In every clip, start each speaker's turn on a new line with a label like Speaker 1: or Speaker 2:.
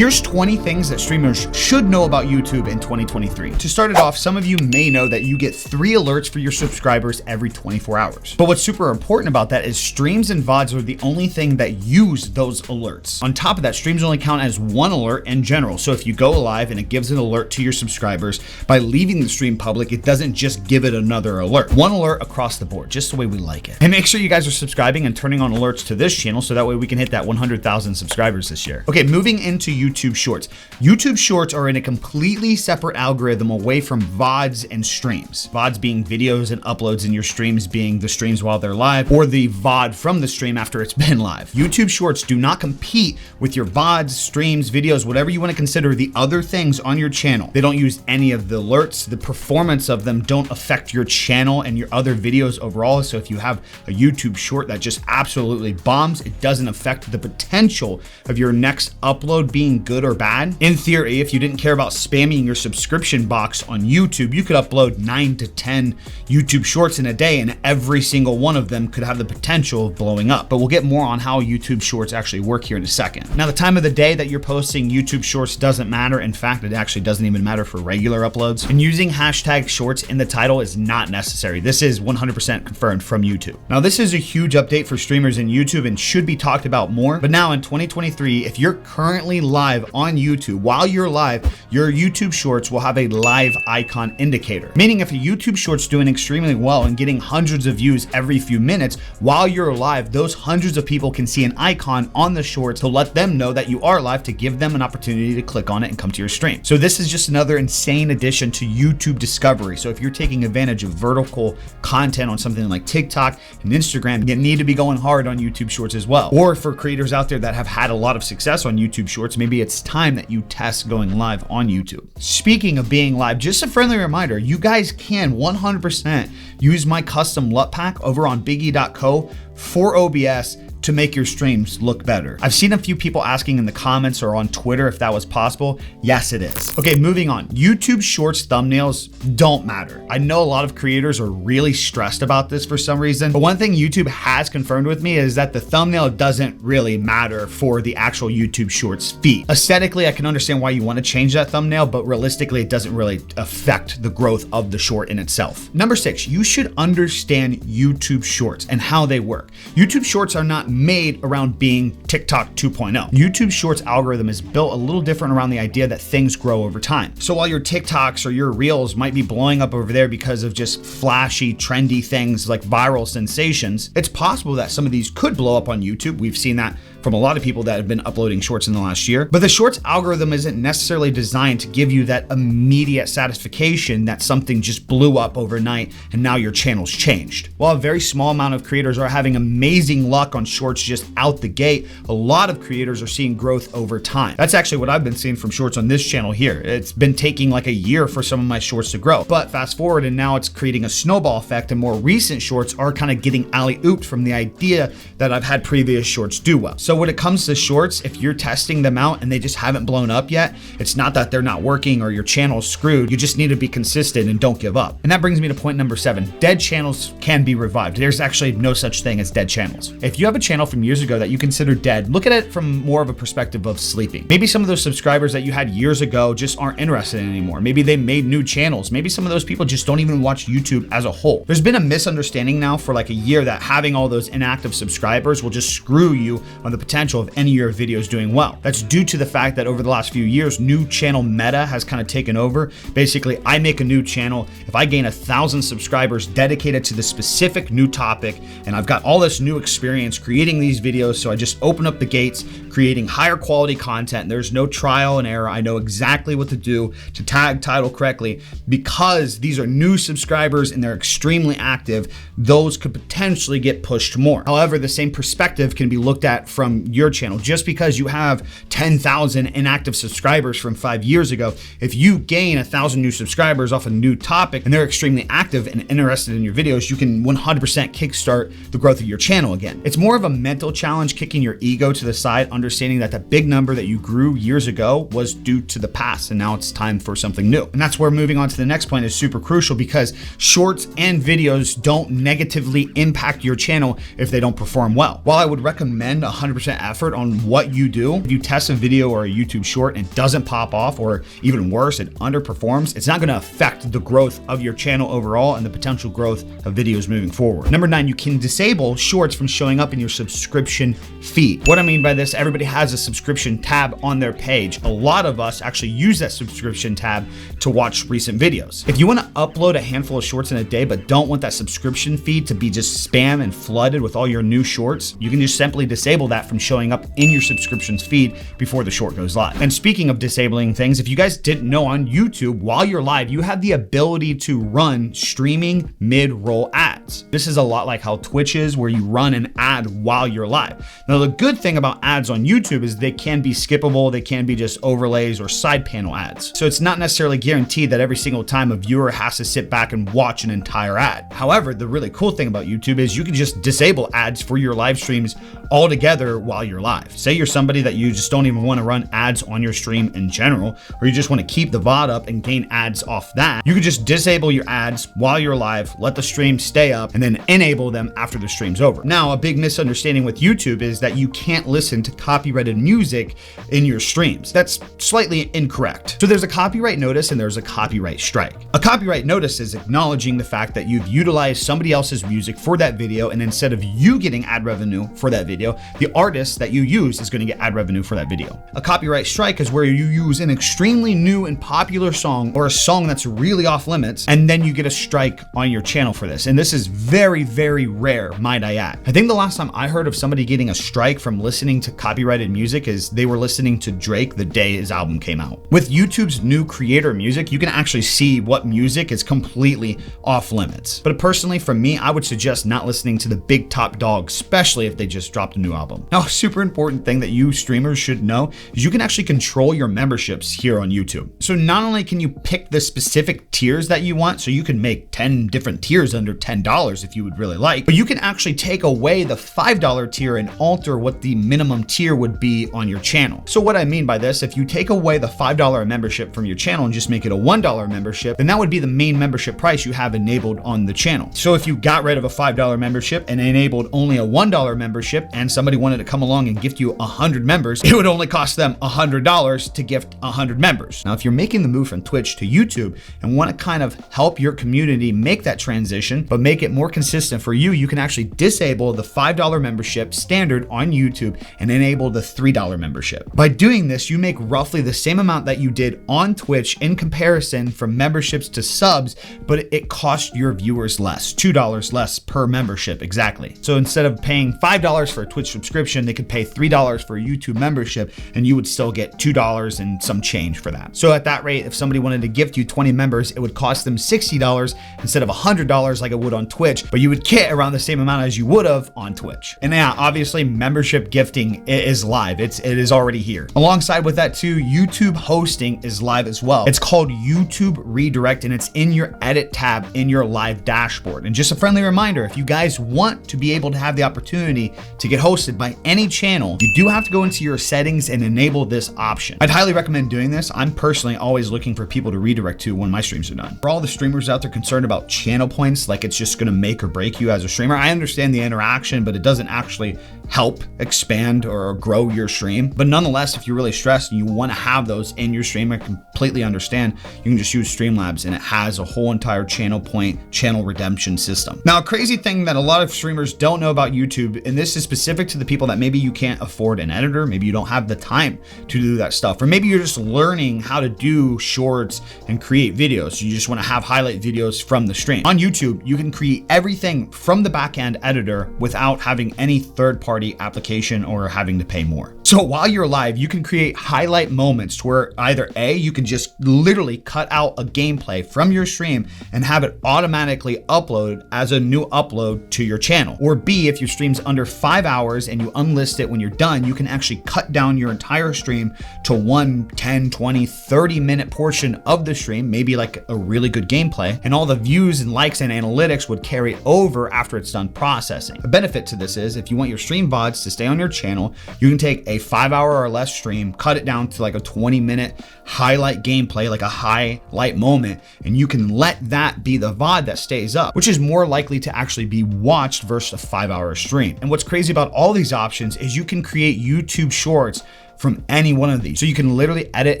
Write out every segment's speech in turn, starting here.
Speaker 1: Here's 20 things that streamers should know about YouTube in 2023. To start it off, some of you may know that you get 3 alerts for your subscribers every 24 hours. But what's super important about that is streams and VODs are the only thing that use those alerts. On top of that, streams only count as 1 alert in general. So if you go live and it gives an alert to your subscribers, by leaving the stream public, it doesn't just give it another alert. 1 alert across the board, just the way we like it. And make sure you guys are subscribing and turning on alerts to this channel so that way we can hit that 100,000 subscribers this year. Okay, moving into YouTube Shorts. YouTube Shorts are in a completely separate algorithm away from VODs and streams. VODs being videos and uploads, and your streams being the streams while they're live, or the VOD from the stream after it's been live. YouTube Shorts do not compete with your VODs, streams, videos, whatever you want to consider the other things on your channel. They don't use any of the alerts. The performance of them don't affect your channel and your other videos overall. So if you have a YouTube short that just absolutely bombs, it doesn't affect the potential of your next upload being good or bad. In theory, if you didn't care about spamming your subscription box on YouTube, you could upload 9 to 10 YouTube shorts in a day, and every single one of them could have the potential of blowing up. But we'll get more on how YouTube shorts actually work here in a second. Now, the time of the day that you're posting YouTube shorts doesn't matter. In fact, it actually doesn't even matter for regular uploads. And using hashtag shorts in the title is not necessary. This is 100% confirmed from YouTube. Now, this is a huge update for streamers in YouTube and should be talked about more. But now in 2023, if you're currently live on YouTube, while you're live, your YouTube shorts will have a live icon indicator. Meaning if a YouTube short's doing extremely well and getting hundreds of views every few minutes, while you're live, those hundreds of people can see an icon on the shorts to let them know that you are live, to give them an opportunity to click on it and come to your stream. So this is just another insane addition to YouTube discovery. So if you're taking advantage of vertical content on something like TikTok and Instagram, you need to be going hard on YouTube shorts as well. Or for creators out there that have had a lot of success on YouTube shorts, maybe it's time that you test going live on YouTube. Speaking of being live, just a friendly reminder, you guys can 100% use my custom LUT pack over on biggie.co for OBS to make your streams look better. I've seen a few people asking in the comments or on Twitter if that was possible. Yes, it is. Okay, moving on. YouTube Shorts thumbnails don't matter. I know a lot of creators are really stressed about this for some reason, but one thing YouTube has confirmed with me is that the thumbnail doesn't really matter for the actual YouTube Shorts feed. Aesthetically, I can understand why you want to change that thumbnail, but realistically, it doesn't really affect the growth of the short in itself. Number 6, you should understand YouTube Shorts and how they work. YouTube Shorts are not made around being TikTok 2.0. YouTube Shorts algorithm is built a little different around the idea that things grow over time. So while your TikToks or your Reels might be blowing up over there because of just flashy, trendy things like viral sensations, it's possible that some of these could blow up on YouTube. We've seen that from a lot of people that have been uploading shorts in the last year. But the shorts algorithm isn't necessarily designed to give you that immediate satisfaction that something just blew up overnight and now your channel's changed. While a very small amount of creators are having amazing luck on shorts just out the gate, a lot of creators are seeing growth over time. That's actually what I've been seeing from shorts on this channel here. It's been taking like a year for some of my shorts to grow. But fast forward and now it's creating a snowball effect, and more recent shorts are kind of getting alley-ooped from the idea that I've had previous shorts do well. So when it comes to shorts, if you're testing them out and they just haven't blown up yet, it's not that they're not working or your channel's screwed. You just need to be consistent and don't give up. And that brings me to point number 7. Dead channels can be revived. There's actually no such thing as dead channels. If you have a channel from years ago that you consider dead, look at it from more of a perspective of sleeping. Maybe some of those subscribers that you had years ago just aren't interested anymore. Maybe they made new channels. Maybe some of those people just don't even watch YouTube as a whole. There's been a misunderstanding now for like a year that having all those inactive subscribers will just screw you on the potential of any of your videos doing well. That's due to the fact that over the last few years, new channel meta has kind of taken over. Basically, I make a new channel. If I gain 1,000 subscribers dedicated to the specific new topic, and I've got all this new experience creating these videos, so I just open up the gates, creating higher quality content. There's no trial and error. I know exactly what to do to tag title correctly. Because these are new subscribers and they're extremely active, those could potentially get pushed more. However, the same perspective can be looked at from your channel. Just because you have 10,000 inactive subscribers from 5 years ago, if you gain 1,000 new subscribers off a new topic and they're extremely active and interested in your videos, you can 100% kickstart the growth of your channel again. It's more of a mental challenge, kicking your ego to the side, understanding that the big number that you grew years ago was due to the past and now it's time for something new. And that's where moving on to the next point is super crucial, because shorts and videos don't negatively impact your channel if they don't perform well. While I would recommend 100% 100% effort on what you do, if you test a video or a YouTube short and it doesn't pop off, or even worse, it underperforms, it's not gonna affect the growth of your channel overall and the potential growth of videos moving forward. Number 9, you can disable shorts from showing up in your subscription feed. What I mean by this, everybody has a subscription tab on their page. A lot of us actually use that subscription tab to watch recent videos. If you wanna upload a handful of shorts in a day, but don't want that subscription feed to be just spam and flooded with all your new shorts, you can just simply disable that from showing up in your subscriptions feed before the short goes live. And speaking of disabling things, if you guys didn't know, on YouTube, while you're live, you have the ability to run streaming mid-roll ads. This is a lot like how Twitch is, where you run an ad while you're live. Now, the good thing about ads on YouTube is they can be skippable, they can be just overlays or side panel ads. So it's not necessarily guaranteed that every single time a viewer has to sit back and watch an entire ad. However, the really cool thing about YouTube is you can just disable ads for your live streams altogether while you're live. Say you're somebody that you just don't even want to run ads on your stream in general, or you just want to keep the VOD up and gain ads off that. You could just disable your ads while you're live, let the stream stay up, and then enable them after the stream's over. Now, a big misunderstanding with YouTube is that you can't listen to copyrighted music in your streams. That's slightly incorrect. So there's a copyright notice and there's a copyright strike. A copyright notice is acknowledging the fact that you've utilized somebody else's music for that video, and instead of you getting ad revenue for that video, the artist that you use is going to get ad revenue for that video. A copyright strike is where you use an extremely new and popular song, or a song that's really off limits, and then you get a strike on your channel for this. And this is very, very rare, might I add. I think the last time I heard of somebody getting a strike from listening to copyrighted music is they were listening to Drake the day his album came out. With YouTube's new creator music, you can actually see what music is completely off limits. But personally, for me, I would suggest not listening to the big top dogs, especially if they just dropped a new album. Now, a super important thing that you streamers should know is you can actually control your memberships here on YouTube. So not only can you pick the specific tiers that you want, so you can make 10 different tiers under $10 if you would really like, but you can actually take away the $5 tier and alter what the minimum tier would be on your channel. So what I mean by this, if you take away the $5 membership from your channel and just make it a $1 membership, then that would be the main membership price you have enabled on the channel. So if you got rid of a $5 membership and enabled only a $1 membership, and somebody wanted to come along and gift you 100 members, it would only cost them $100 to gift 100 members. Now, if you're making the move from Twitch to YouTube and want to kind of help your community make that transition, but make it more consistent for you, you can actually disable the $5 membership standard on YouTube and enable the $3 membership. By doing this, you make roughly the same amount that you did on Twitch in comparison from memberships to subs, but it costs your viewers less, $2 less per membership exactly. So instead of paying $5 for a Twitch subscription, they could pay $3 for a YouTube membership, and you would still get $2 and some change for that. So at that rate, if somebody wanted to gift you 20 members, it would cost them $60 instead of $100 like it would on Twitch, but you would get around the same amount as you would have on Twitch. And yeah, obviously membership gifting is live. It is already here. Alongside with that too, YouTube hosting is live as well. It's called YouTube Redirect, and it's in your edit tab in your live dashboard. And just a friendly reminder, if you guys want to be able to have the opportunity to get hosted by any channel, you do have to go into your settings and enable this option. I'd highly recommend doing this. I'm personally always looking for people to redirect to when my streams are done. For all the streamers out there concerned about channel points, like it's just gonna make or break you as a streamer, I understand the interaction, but it doesn't actually help expand or grow your stream. But nonetheless, if you're really stressed and you want to have those in your stream, I completely understand. You can just use Streamlabs, and it has a whole entire channel point, channel redemption system. Now, a crazy thing that a lot of streamers don't know about YouTube, and this is specific to the people that maybe you can't afford an editor, maybe you don't have the time to do that stuff, or maybe you're just learning how to do shorts and create videos. So you just want to have highlight videos from the stream. On YouTube, you can create everything from the backend editor without having any third-party application or having to pay more. So while you're live, you can create highlight moments where either A, you can just literally cut out a gameplay from your stream and have it automatically upload as a new upload to your channel. Or B, if your stream's under 5 hours and you unlist it when you're done, you can actually cut down your entire stream to 1, 10, 20, 30-minute portion of the stream, maybe like a really good gameplay, and all the views and likes and analytics would carry over after it's done processing. A benefit to this is if you want your stream VODs to stay on your channel, you can take a a 5-hour or less stream, cut it down to like a 20-minute highlight gameplay, like a highlight moment, and you can let that be the VOD that stays up, which is more likely to actually be watched versus a 5-hour stream. And what's crazy about all these options is you can create YouTube Shorts from any one of these. So you can literally edit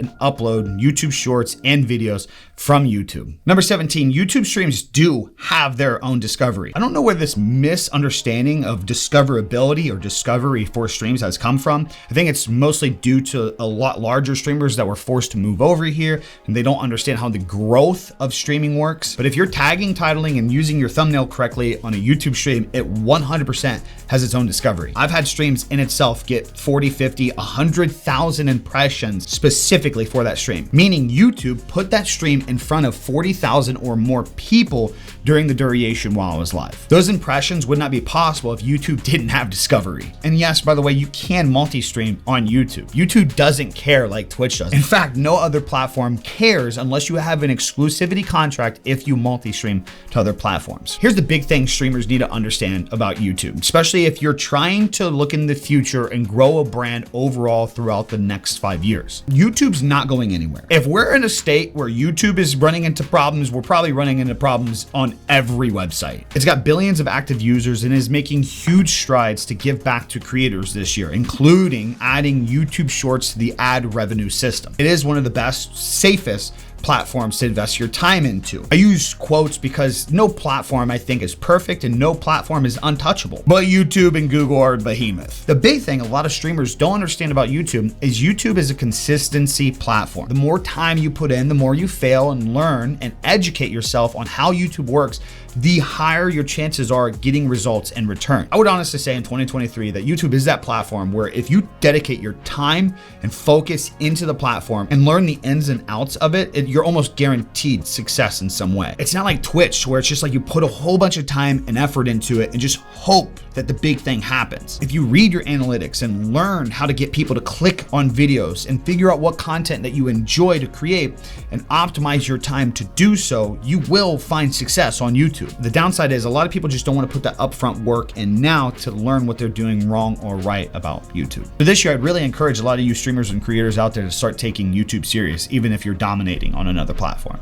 Speaker 1: and upload YouTube Shorts and videos from YouTube. Number 17, YouTube streams do have their own discovery. I don't know where this misunderstanding of discoverability or discovery for streams has come from. I think it's mostly due to a lot larger streamers that were forced to move over here and they don't understand how the growth of streaming works. But if you're tagging, titling, and using your thumbnail correctly on a YouTube stream, it 100% has its own discovery. I've had streams in itself get 40, 50, 100,000 impressions specifically for that stream, meaning YouTube put that stream in front of 40,000 or more people during the duration while I was live. Those impressions would not be possible if YouTube didn't have discovery. And yes, by the way, you can multi-stream on YouTube. YouTube doesn't care like Twitch does. In fact, no other platform cares unless you have an exclusivity contract if you multi-stream to other platforms. Here's the big thing streamers need to understand about YouTube, especially if you're trying to look in the future and grow a brand overall throughout the next 5 years. YouTube's not going anywhere. If we're in a state where YouTube is running into problems, we're probably running into problems on every website. It's got billions of active users and is making huge strides to give back to creators this year, including adding YouTube Shorts to the ad revenue system. It is one of the best, safest platforms to invest your time into. I use quotes because no platform I think is perfect and no platform is untouchable, but YouTube and Google are behemoth. The big thing a lot of streamers don't understand about YouTube is a consistency platform. The more time you put in, the more you fail and learn and educate yourself on how YouTube works, the higher your chances are at getting results in return. I would honestly say in 2023 that YouTube is that platform where if you dedicate your time and focus into the platform and learn the ins and outs of it, you're almost guaranteed success in some way. It's not like Twitch where it's just like you put a whole bunch of time and effort into it and just hope that the big thing happens. If you read your analytics and learn how to get people to click on videos and figure out what content that you enjoy to create and optimize your time to do so, you will find success on YouTube. The downside is a lot of people just don't want to put that upfront work in now to learn what they're doing wrong or right about YouTube. For this year, I'd really encourage a lot of you streamers and creators out there to start taking YouTube serious, even if you're dominating on another platform.